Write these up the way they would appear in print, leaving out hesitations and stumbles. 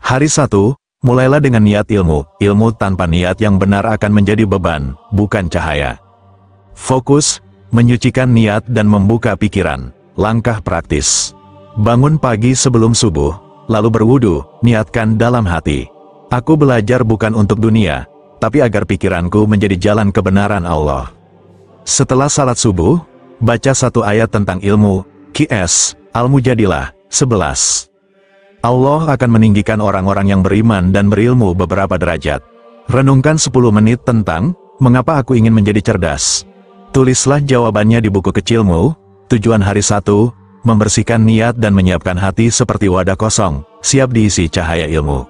Hari 1, mulailah dengan niat ilmu. Ilmu tanpa niat yang benar akan menjadi beban, bukan cahaya. Fokus, menyucikan niat dan membuka pikiran. Langkah praktis. Bangun pagi sebelum subuh, lalu berwudu, niatkan dalam hati. Aku belajar bukan untuk dunia, tapi agar pikiranku menjadi jalan kebenaran Allah. Setelah salat subuh, baca satu ayat tentang ilmu, Qs, Al-Mujadilah, 11. Allah akan meninggikan orang-orang yang beriman dan berilmu beberapa derajat. Renungkan 10 menit tentang, mengapa aku ingin menjadi cerdas. Tulislah jawabannya di buku kecilmu. Tujuan hari 1, membersihkan niat dan menyiapkan hati seperti wadah kosong, siap diisi cahaya ilmu.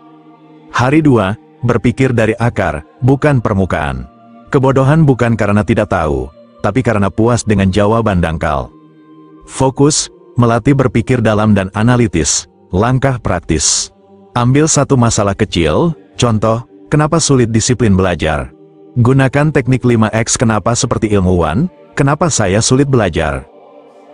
Hari 2, berpikir dari akar, bukan permukaan. Kebodohan bukan karena tidak tahu, tapi karena puas dengan jawaban dangkal. Fokus, melatih berpikir dalam dan analitis. Langkah praktis. Ambil satu masalah kecil, contoh, kenapa sulit disiplin belajar? Gunakan teknik 5X. Kenapa seperti ilmuwan? Kenapa saya sulit belajar?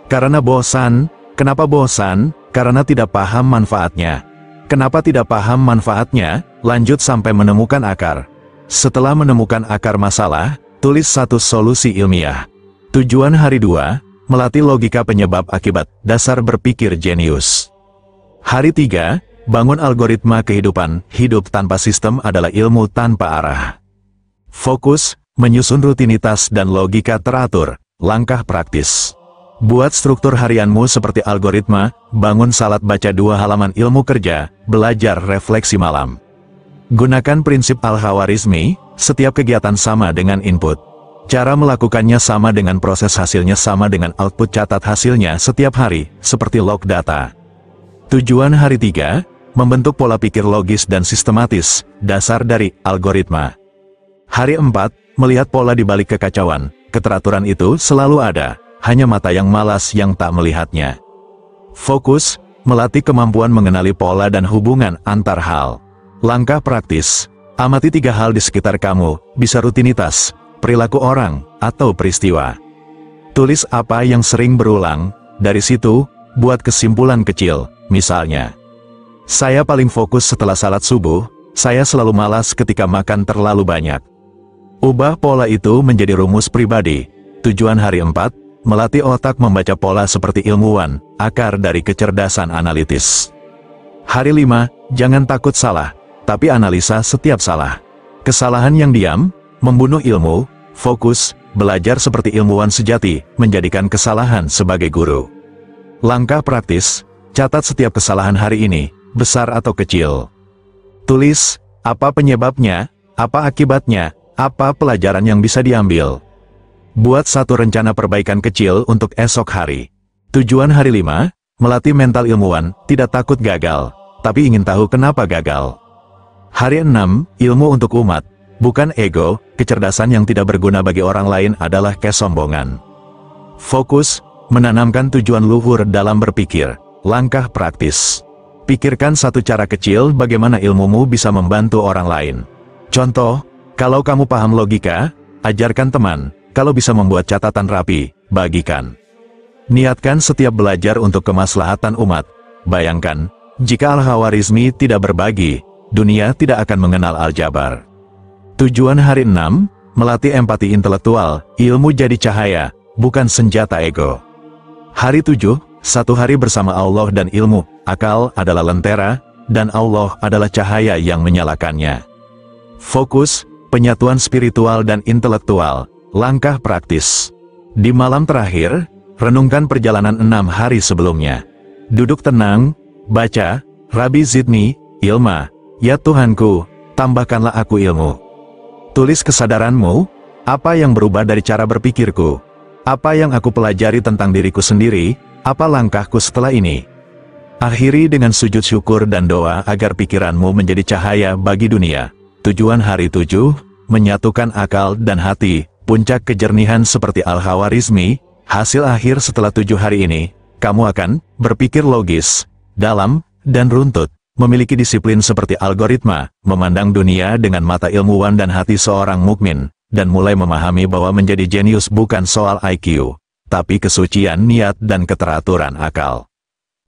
Karena bosan. Kenapa bosan? Karena tidak paham manfaatnya. Kenapa tidak paham manfaatnya? Lanjut sampai menemukan akar. Setelah menemukan akar masalah, tulis satu solusi ilmiah. Tujuan hari 2, melatih logika penyebab akibat, dasar berpikir jenius. Hari 3, bangun algoritma kehidupan. Hidup tanpa sistem adalah ilmu tanpa arah. Fokus, menyusun rutinitas dan logika teratur. Langkah praktis. Buat struktur harianmu seperti algoritma, bangun salat, baca 2 halaman ilmu kerja, belajar refleksi malam. Gunakan prinsip Al-Khawarizmi, setiap kegiatan sama dengan input. Cara melakukannya sama dengan proses, hasilnya sama dengan output. Catat hasilnya setiap hari, seperti log data. Tujuan hari 3, membentuk pola pikir logis dan sistematis, dasar dari algoritma. Hari 4, melihat pola di balik kekacauan. Keteraturan itu selalu ada, hanya mata yang malas yang tak melihatnya. Fokus, melatih kemampuan mengenali pola dan hubungan antar hal. Langkah praktis, amati 3 hal di sekitar kamu, bisa rutinitas, perilaku orang, atau peristiwa. Tulis apa yang sering berulang, dari situ, buat kesimpulan kecil. Misalnya, saya paling fokus setelah salat subuh, saya selalu malas ketika makan terlalu banyak. Ubah pola itu menjadi rumus pribadi. Tujuan hari 4, melatih otak membaca pola seperti ilmuwan, akar dari kecerdasan analitis. Hari 5, jangan takut salah, tapi analisa setiap salah. Kesalahan yang diam, membunuh ilmu. Fokus, belajar seperti ilmuwan sejati, menjadikan kesalahan sebagai guru. Langkah praktis, catat setiap kesalahan hari ini, besar atau kecil. Tulis, apa penyebabnya, apa akibatnya, apa pelajaran yang bisa diambil. Buat satu rencana perbaikan kecil untuk esok hari. Tujuan hari 5, melatih mental ilmuwan, tidak takut gagal, tapi ingin tahu kenapa gagal. Hari 6, ilmu untuk umat, bukan ego. Kecerdasan yang tidak berguna bagi orang lain adalah kesombongan. Fokus, menanamkan tujuan luhur dalam berpikir. Langkah praktis. Pikirkan satu cara kecil bagaimana ilmumu bisa membantu orang lain. Contoh, kalau kamu paham logika, ajarkan teman. Kalau bisa membuat catatan rapi, bagikan. Niatkan setiap belajar untuk kemaslahatan umat. Bayangkan, jika Al-Khawarizmi tidak berbagi, dunia tidak akan mengenal aljabar. Tujuan hari 6, melatih empati intelektual. Ilmu jadi cahaya, bukan senjata ego. Hari 7, 1 hari bersama Allah dan ilmu. Akal adalah lentera, dan Allah adalah cahaya yang menyalakannya. Fokus, penyatuan spiritual dan intelektual. Langkah praktis. Di malam terakhir, renungkan perjalanan 6 hari sebelumnya. Duduk tenang, baca, Rabbi Zidni, ilma, ya Tuhanku, tambahkanlah aku ilmu. Tulis kesadaranmu, apa yang berubah dari cara berpikirku? Apa yang aku pelajari tentang diriku sendiri? Apa langkahku setelah ini? Akhiri dengan sujud syukur dan doa agar pikiranmu menjadi cahaya bagi dunia. Tujuan hari 7, menyatukan akal dan hati, puncak kejernihan seperti Al-Khawarizmi. Hasil akhir setelah 7 hari ini, kamu akan berpikir logis, dalam, dan runtut, memiliki disiplin seperti algoritma, memandang dunia dengan mata ilmuwan dan hati seorang mukmin, dan mulai memahami bahwa menjadi jenius bukan soal IQ, tapi kesucian niat dan keteraturan akal.